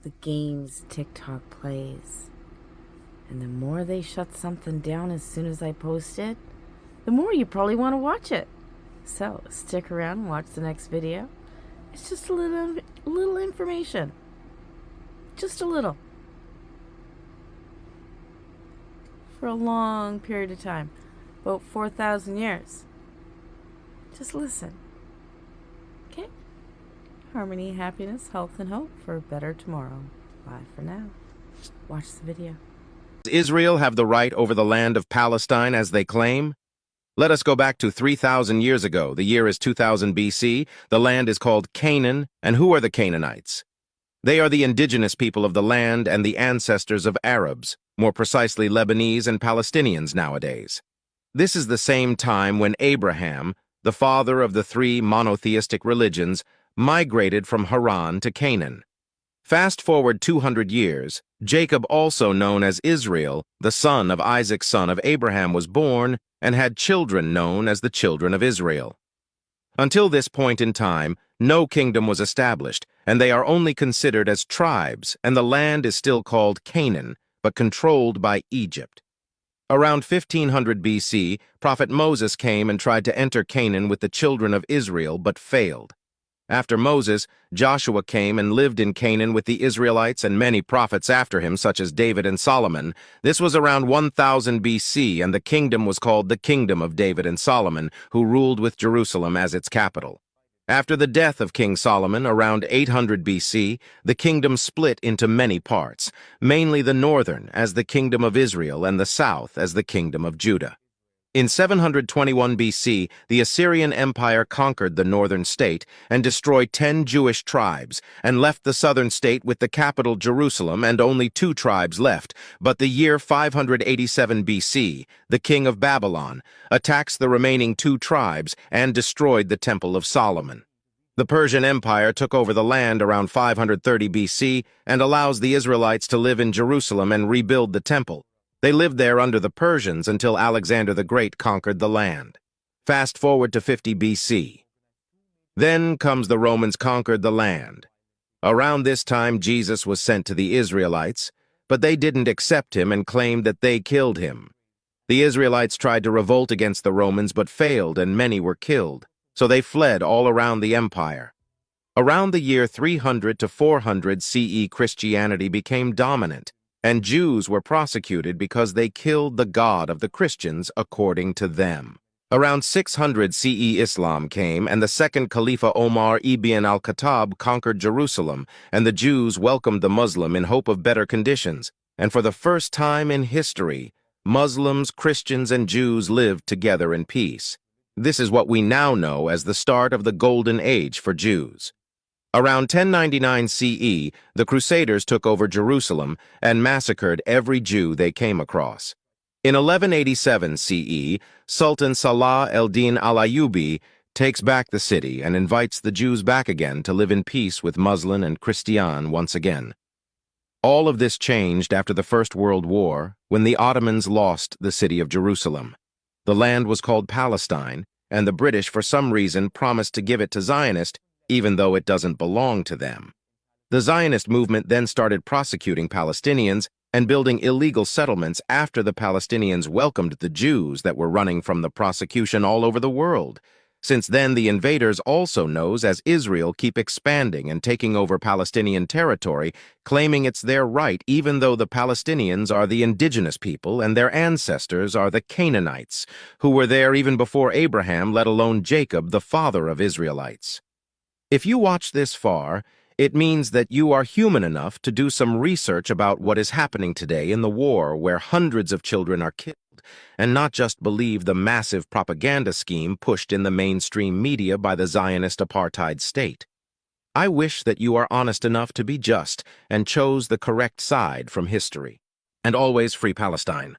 the games TikTok plays. And the more they shut something down as soon as I post it, the more you probably want to watch it. So stick around and watch the next video. It's just a little information. Just a little. For a long period of time. About 4,000 years. Just listen. Okay? Harmony, happiness, health, and hope for a better tomorrow. Bye for now. Watch the video. Does Israel have the right over the land of Palestine as they claim? Let us go back to 3,000 years ago. The year is 2000 BC. The land is called Canaan. And who are the Canaanites? They are the indigenous people of the land and the ancestors of Arabs, more precisely Lebanese and Palestinians nowadays. This is the same time when Abraham, the father of the three monotheistic religions, migrated from Haran to Canaan. Fast forward 200 years, Jacob, also known as Israel, the son of Isaac's son of Abraham, was born and had children known as the children of Israel. Until this point in time, no kingdom was established, and they are only considered as tribes, and the land is still called Canaan, but controlled by Egypt. Around 1500 BC, Prophet Moses came and tried to enter Canaan with the children of Israel, but failed. After Moses, Joshua came and lived in Canaan with the Israelites and many prophets after him, such as David and Solomon. This was around 1000 BC, and the kingdom was called the Kingdom of David and Solomon, who ruled with Jerusalem as its capital. After the death of King Solomon, around 800 BC, the kingdom split into many parts, mainly the northern as the Kingdom of Israel and the south as the Kingdom of Judah. In 721 BC, the Assyrian Empire conquered the northern state and destroyed 10 Jewish tribes and left the southern state with the capital Jerusalem and only 2 tribes left. But the year 587 BC, the king of Babylon attacks the remaining 2 tribes and destroyed the Temple of Solomon. The Persian Empire took over the land around 530 BC and allows the Israelites to live in Jerusalem and rebuild the temple. They lived there under the Persians until Alexander the Great conquered the land. Fast forward to 50 BC. Then comes the Romans conquered the land. Around this time, Jesus was sent to the Israelites, but they didn't accept him and claimed that they killed him. The Israelites tried to revolt against the Romans but failed, and many were killed, so they fled all around the empire. Around the year 300 to 400 CE, Christianity became dominant, and Jews were prosecuted because they killed the God of the Christians according to them. Around 600 CE, Islam came, and the second Caliph Omar ibn al-Khattab conquered Jerusalem, and the Jews welcomed the Muslim in hope of better conditions. And for the first time in history, Muslims, Christians, and Jews lived together in peace. This is what we now know as the start of the Golden Age for Jews. Around 1099 CE, the Crusaders took over Jerusalem and massacred every Jew they came across. In 1187 CE, Sultan Salah el-Din al-Ayyubi takes back the city and invites the Jews back again to live in peace with Muslim and Christian once again. All of this changed after the First World War, when the Ottomans lost the city of Jerusalem. The land was called Palestine, and the British, for some reason, promised to give it to Zionists, even though it doesn't belong to them. The Zionist movement then started prosecuting Palestinians and building illegal settlements after the Palestinians welcomed the Jews that were running from the prosecution all over the world. Since then, the invaders, also known as Israel, keep expanding and taking over Palestinian territory, claiming it's their right, even though the Palestinians are the indigenous people and their ancestors are the Canaanites, who were there even before Abraham, let alone Jacob, the father of Israelites. If you watch this far, it means that you are human enough to do some research about what is happening today in the war where hundreds of children are killed, and not just believe the massive propaganda scheme pushed in the mainstream media by the Zionist apartheid state. I wish that you are honest enough to be just and chose the correct side from history. And always free Palestine.